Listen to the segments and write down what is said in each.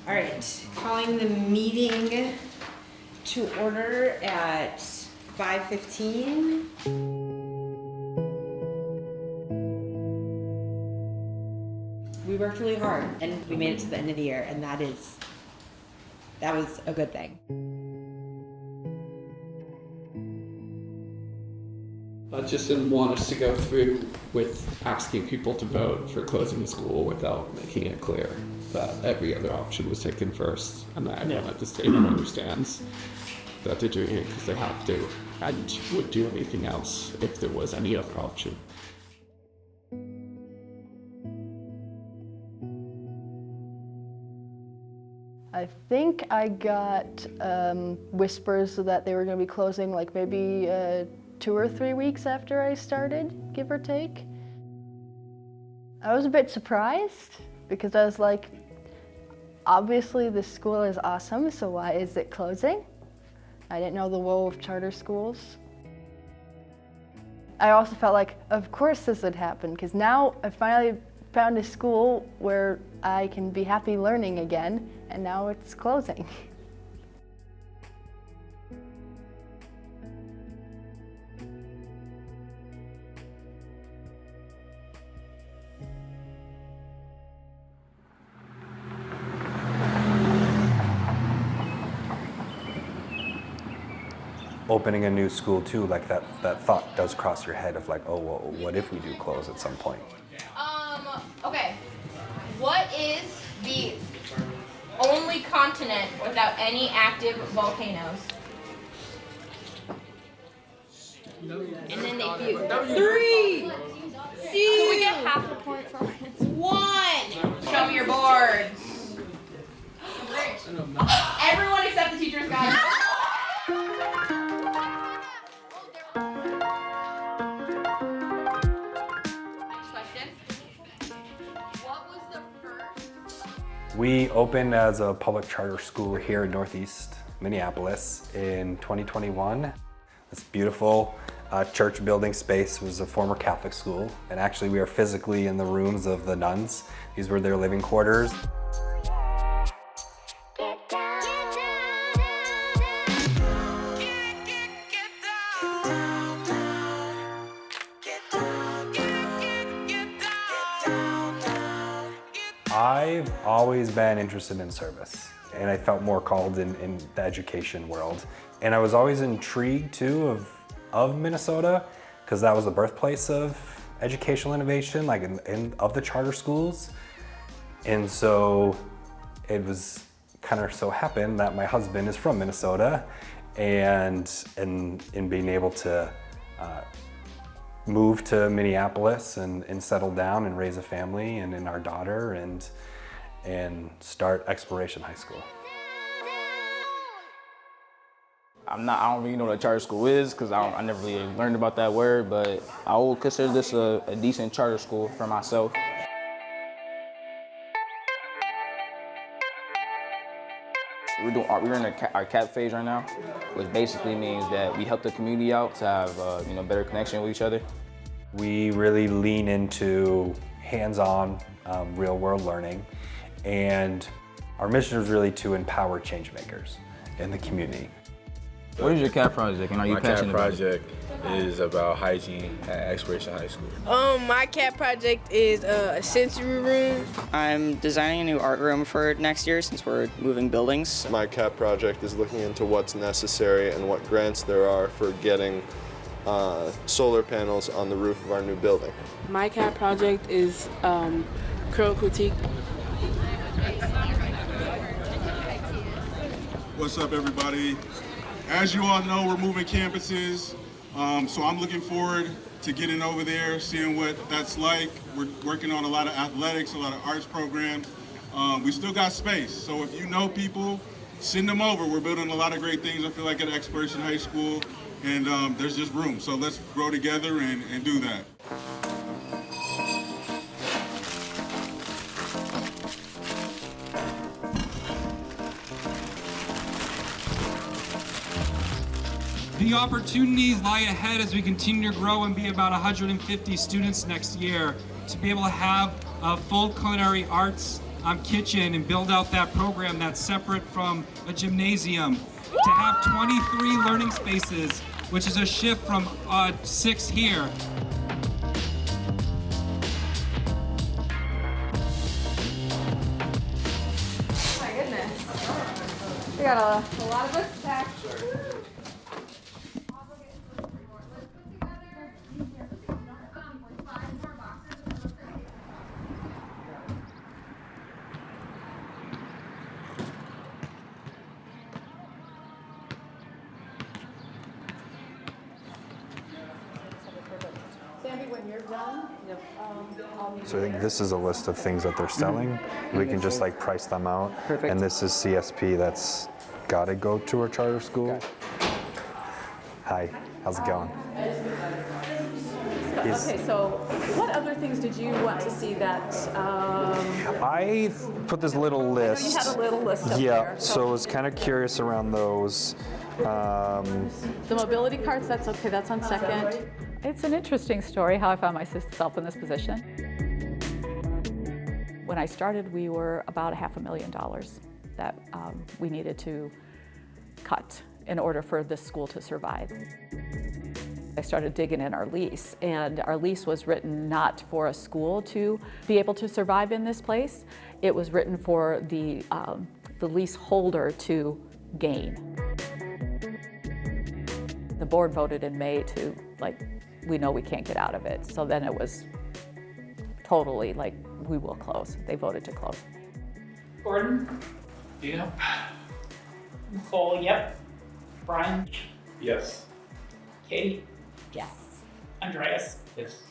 All right, calling the meeting to order at 5:15. We worked really hard and we made it to the end of the year, and that was a good thing. I just didn't want us to go through with asking people to vote for closing the school without making it clear that every other option was taken first, and that everyone at the stadium understands that they're doing it because they have to, and would do anything else if there was any other option. I think I got whispers that they were going to be closing like maybe 2 or 3 weeks after I started, give or take. I was a bit surprised because I was like, obviously this school is awesome, so why is it closing? I didn't know the woe of charter schools. I also felt like, of course this would happen, because now I finally found a school where I can be happy learning again, and now it's closing. Opening a new school too, like that thought does cross your head of like, oh, well, what if we do close at some point? Okay. What is the only continent without any active volcanoes? And then they fuse. 3, 2. Can we get half a point for it? 1. Show me your boards. Everyone except the teacher's guide. We opened as a public charter school here in Northeast Minneapolis in 2021. This beautiful church building space was a former Catholic school, and actually we are physically in the rooms of the nuns. These were their living quarters. I've always been interested in service, and I felt more called in the education world. And I was always intrigued too of Minnesota, because that was the birthplace of educational innovation, like of the charter schools. And so it was kind of so happened that my husband is from Minnesota, and in being able to move to Minneapolis and settle down and raise a family and our daughter and start Exploration High School. I don't really know what a charter school is because I never really learned about that word, but I would consider this a decent charter school for myself. We're in our CAP phase right now, which basically means that we help the community out to have better connection with each other. We really lean into hands-on, real-world learning, and our mission is really to empower change makers in the community. What is your CAP project, and are you passionate about it? My CAP project is about hygiene at Exploration High School. My CAP project is a sensory room. I'm designing a new art room for next year since we're moving buildings. My CAP project is looking into what's necessary and what grants there are for getting solar panels on the roof of our new building. My CAP project is curl critique. What's up, everybody? As you all know, we're moving campuses, so I'm looking forward to getting over there, seeing what that's like. We're working on a lot of athletics, a lot of arts programs. We still got space, so if you know people, send them over. We're building a lot of great things, I feel like, at Exploration High School, and there's just room. So let's grow together and do that. The opportunities lie ahead as we continue to grow and be about 150 students next year. To be able to have full culinary arts kitchen and build out that program that's separate from a gymnasium. To have 23 learning spaces, which is a shift from 6 here. My goodness. We got a lot of books back. Sandy, when you're done, So I think this is a list of things that they're selling. We can just like price them out. Perfect. And this is CSP that's got to go to a charter school. Hi, how's it going? Okay, so what other things did you want to see that? I put this little list. you had a little list up Yeah, there, so I was kind of curious around those. The mobility carts, that's okay, that's on second. It's an interesting story how I found myself in this position. When I started, we were about $500,000 that we needed to cut in order for this school to survive. I started digging in our lease, and our lease was written not for a school to be able to survive in this place. It was written for the leaseholder to gain. The board voted in May to, we know we can't get out of it. So then it was totally we will close. They voted to close. Gordon? Yep. Nicole, yep. Brian? Yes. Katie? Yes. Andreas? Yes.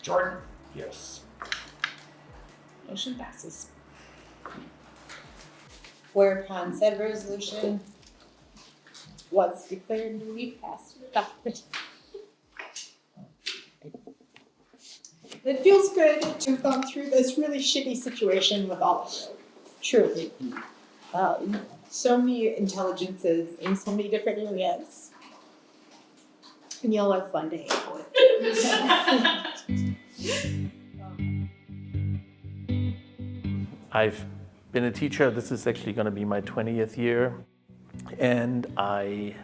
Jordan? Yes. Motion passes. Whereupon said resolution was declared duly passed and adopted. It feels good to have gone through this really shitty situation with all of you, truly. So many intelligences in so many different areas. And you'll have fun to hang with. I've been a teacher. This is actually going to be my 20th year. And I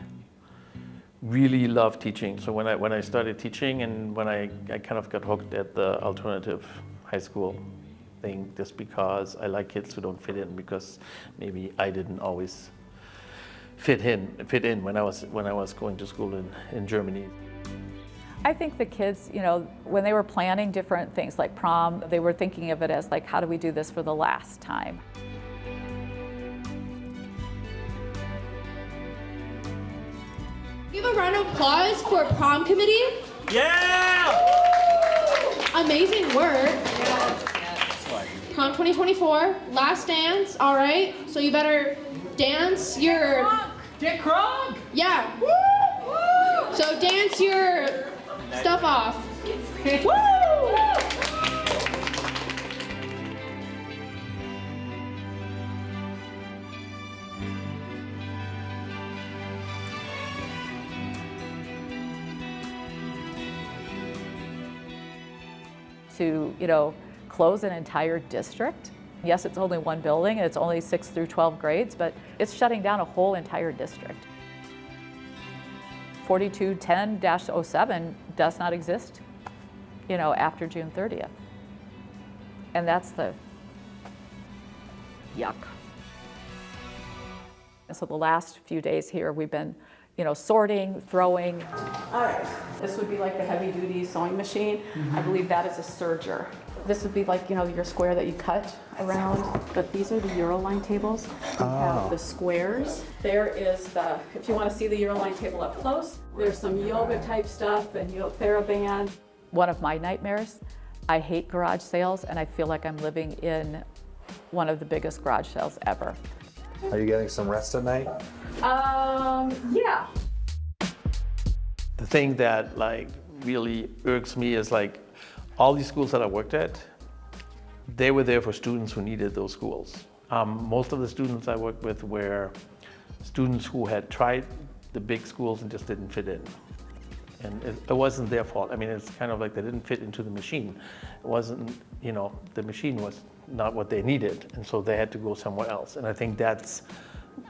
really love teaching. So when I started teaching and when I kind of got hooked at the alternative high school thing, just because I like kids who don't fit in, because maybe I didn't always fit in when I was going to school in Germany. I think the kids, when they were planning different things like prom, they were thinking of it as how do we do this for the last time? Give a round of applause for prom committee. Yeah! Amazing work. Prom 2024, last dance, all right? So you better dance your... Get crunk! Yeah. So dance your stuff off. Woo! To, close an entire district. Yes, it's only one building and it's only 6 through 12 grades, but it's shutting down a whole entire district. 4210-07 does not exist, after June 30th. And that's the yuck. And so the last few days here, we've been, sorting, throwing. All right, this would be like the heavy duty sewing machine. I believe that is a serger. This would be like, your square that you cut around, but these are the Euroline tables. We have the squares. There is if you want to see the Euroline table up close, there's some yoga type stuff and TheraBand. One of my nightmares, I hate garage sales and I feel like I'm living in one of the biggest garage sales ever. Are you getting some rest at night? Yeah. The thing that really irks me is all these schools that I worked at, they were there for students who needed those schools. Most of the students I worked with were students who had tried the big schools and just didn't fit in. And it wasn't their fault. I mean, it's kind of like they didn't fit into the machine. It wasn't, you know, the machine was not what they needed, and so they had to go somewhere else. And I think that's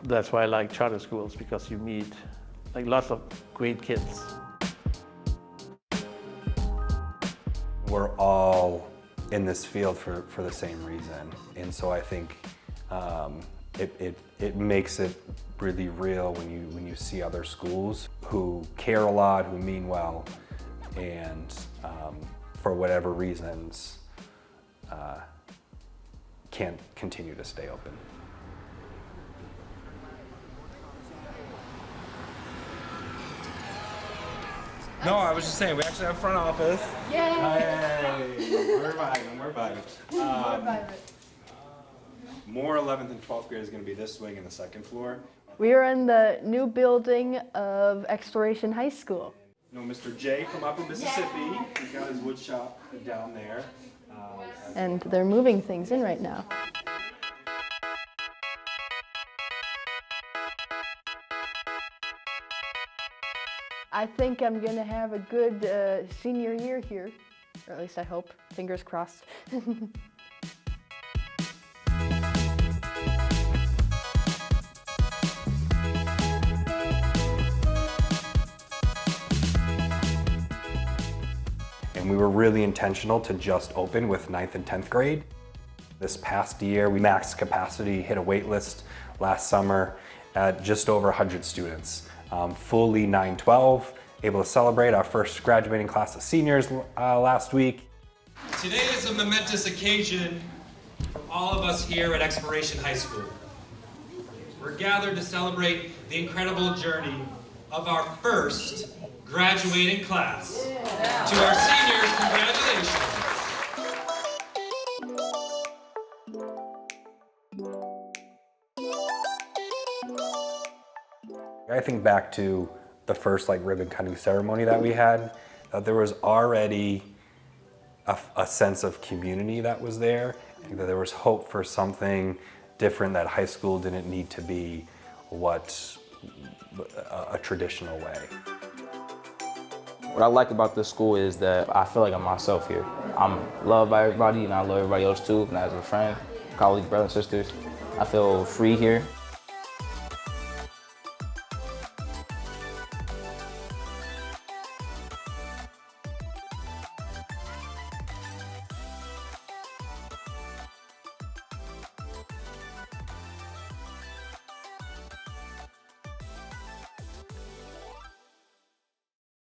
why I like charter schools, because you meet like lots of great kids. We're all in this field for the same reason, and so I think it makes it really real when you see other schools who care a lot, who mean well, and for whatever reasons can't continue to stay open. No, I was just saying, we actually have front office. Yay! Hey, we're vibing. More 11th and 12th grade is going to be this wing in the second floor. We are in the new building of Exploration High School. No, Mr. J from Upper Mississippi, he's got his wood shop down there. And they're moving things in right now. I think I'm gonna have a good senior year here, or at least I hope. Fingers crossed. And we were really intentional to just open with 9th and 10th grade. This past year, we maxed capacity, hit a wait list last summer at just over 100 students. Fully 9-12, able to celebrate our first graduating class of seniors last week. Today is a momentous occasion for all of us here at Exploration High School. We're gathered to celebrate the incredible journey of our first graduating class. To our seniors, congratulations. I think back to the first ribbon cutting ceremony that we had, there was already a sense of community that was there, and that there was hope for something different, that high school didn't need to be a traditional way. What I like about this school is that I feel like I'm myself here. I'm loved by everybody, and I love everybody else too. And as a friend, colleagues, brothers and sisters, I feel free here.